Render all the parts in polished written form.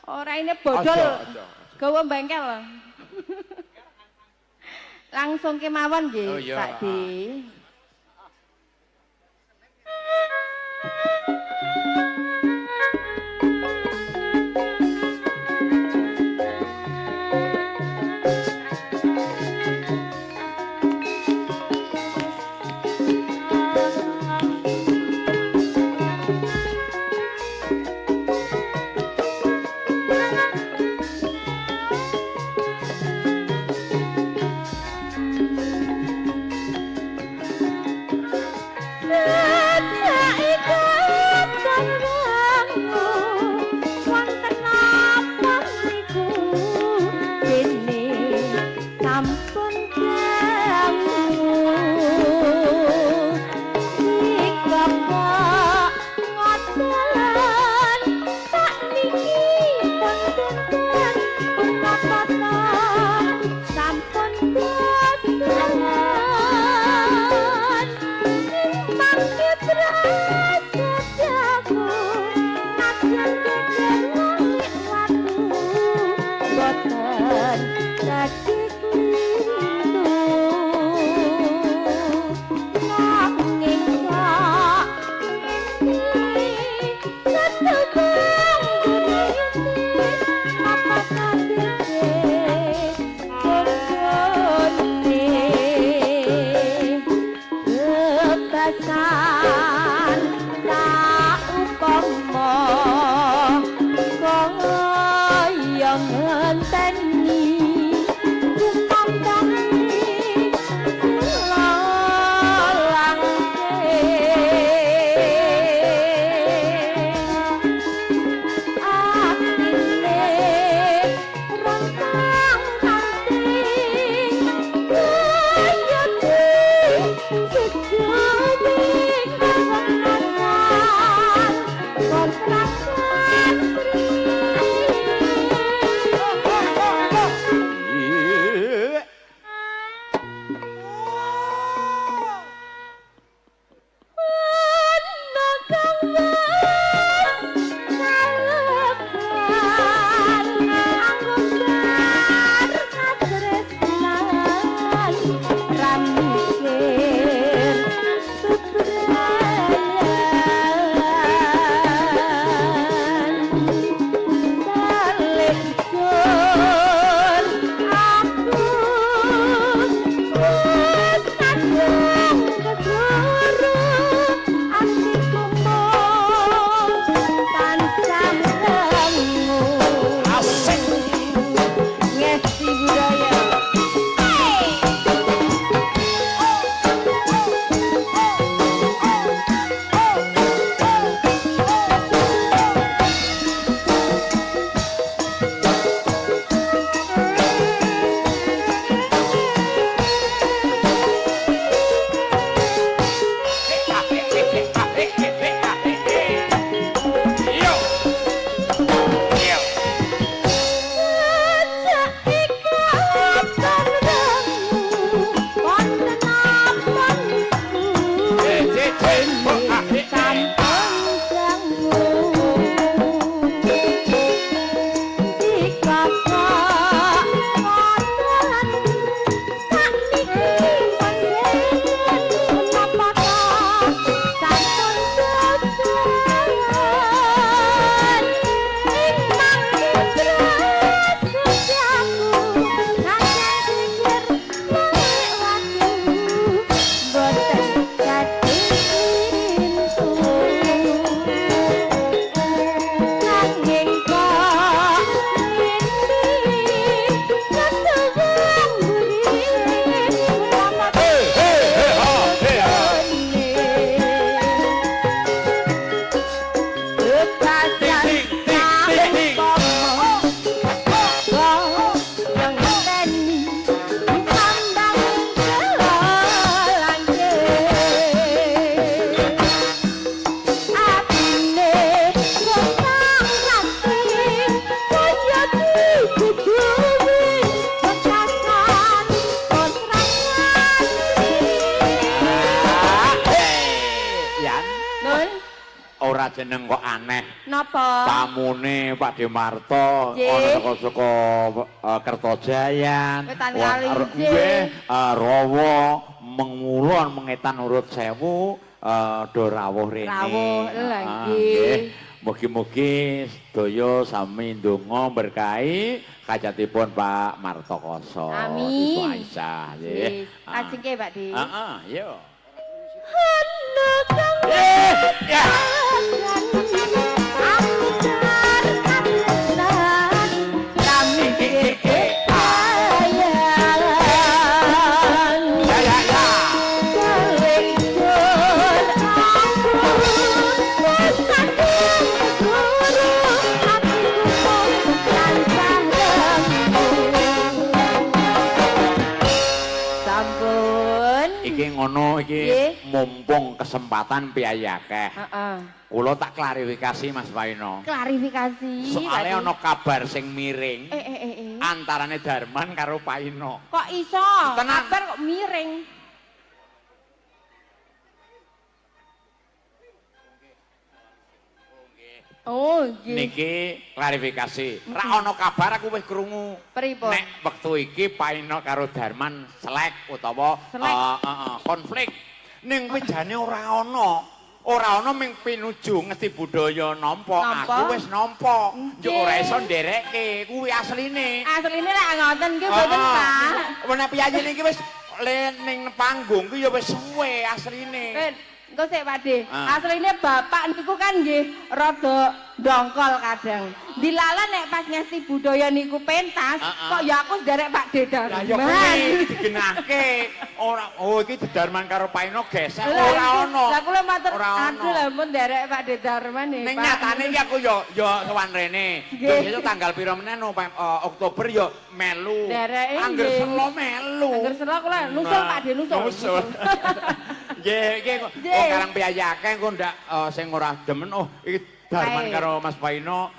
Ora ini bodol. Gawa bengkel. Langsung kemawon nggih, Pak Di. jeneng kok aneh. Napa? Tamune Pak Demarto ana saka Kertojayan. Nggih, rawa mengulon mengetan urut 1000 do rawuh rene. Rawuh lha nggih. Mugi-mugi sedaya sami ndonga berkahi hajatipun Pak Martokoso. Amin. Ibu Aisyah nggih. Ajeng nggih Pak Di. Heeh, yo. Ya. Ngono iki mumpung kesempatan piyayake. Heeh. Kula tak klarifikasi Mas Paino. Klarifikasi. Soale ana kabar sing miring. Antarane Darman karo Paino. Kok iso? Kabar kok miring? Oh, nggih. Niki klarifikasi. Ra ana kabar aku wis krungu. Pripun? Nek wektu iki Paino karo Darman selek utawa konflik. Ning wejane ora ana. Ora ana ming pinuju Ngesti Budaya nampa. Aku wis nampa. Yo ora iso nderekke. Kuwi asline. Asline lek ngoten ki mboten, Pak. Nek piyayine iki wis ning panggung ki yo wis suwe asline. Engko sik Pak De. Asline bapak niku kan nggih rada ndongkol kadang. Dilala nek pas Ngesti Budaya niku pentas, kok ya aku nderek Pak De Darman. Lah ya kuwi digenahke. Ora iki Darman karo Paino gesek ora ono. Lah kula matur aduh lha mun nderek Pak De Darman nggih. Ning nyatane iki aku yo sowan rene. Besok tanggal pira meneh Oktober yo melu. Angger selo melu. Angger selo kula nusul Pak De nusul. Nggih, nggih. Karang piyayake engko ndak sing ora demen iki Darman karo Mas Paino.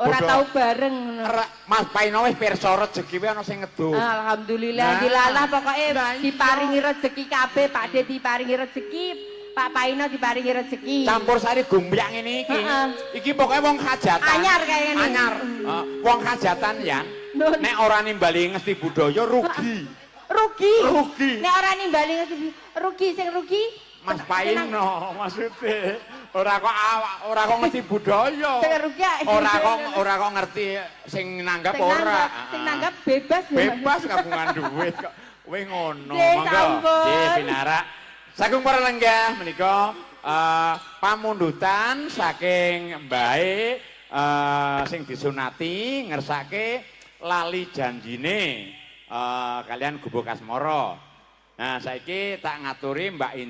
Ora tau bareng. Mas Paino wis pirsa rejeki wae ana sing ngeduk. Alhamdulillah dilalah pokoke diparingi rejeki kabeh, Pak De diparingi rejeki, Pak Paino diparingi rejeki. Campur sari gumbyak ngene iki. Iki pokoke wong hajatan. Anyar kaya ngene. Anyar. Wong hajatan ya. Nek ora nimbali Ngesti Budaya rugi. Rugi. Nek ora nimbali rugi sing rugi Mas Paino maksudnya. Ora kok Ngesti Budaya. Sing rugi ora kok ngerti sing nanggap ora. Sing nanggap bebas. Bebas kagungan duit kok. Kowe ngono. Monggo. Nggih Binara. Saking para lenggah menika pamundutan saking mbae sing disunati ngersake lali janjine kalian Gubuk Asmara. Nah saiki tak ngaturi Mbak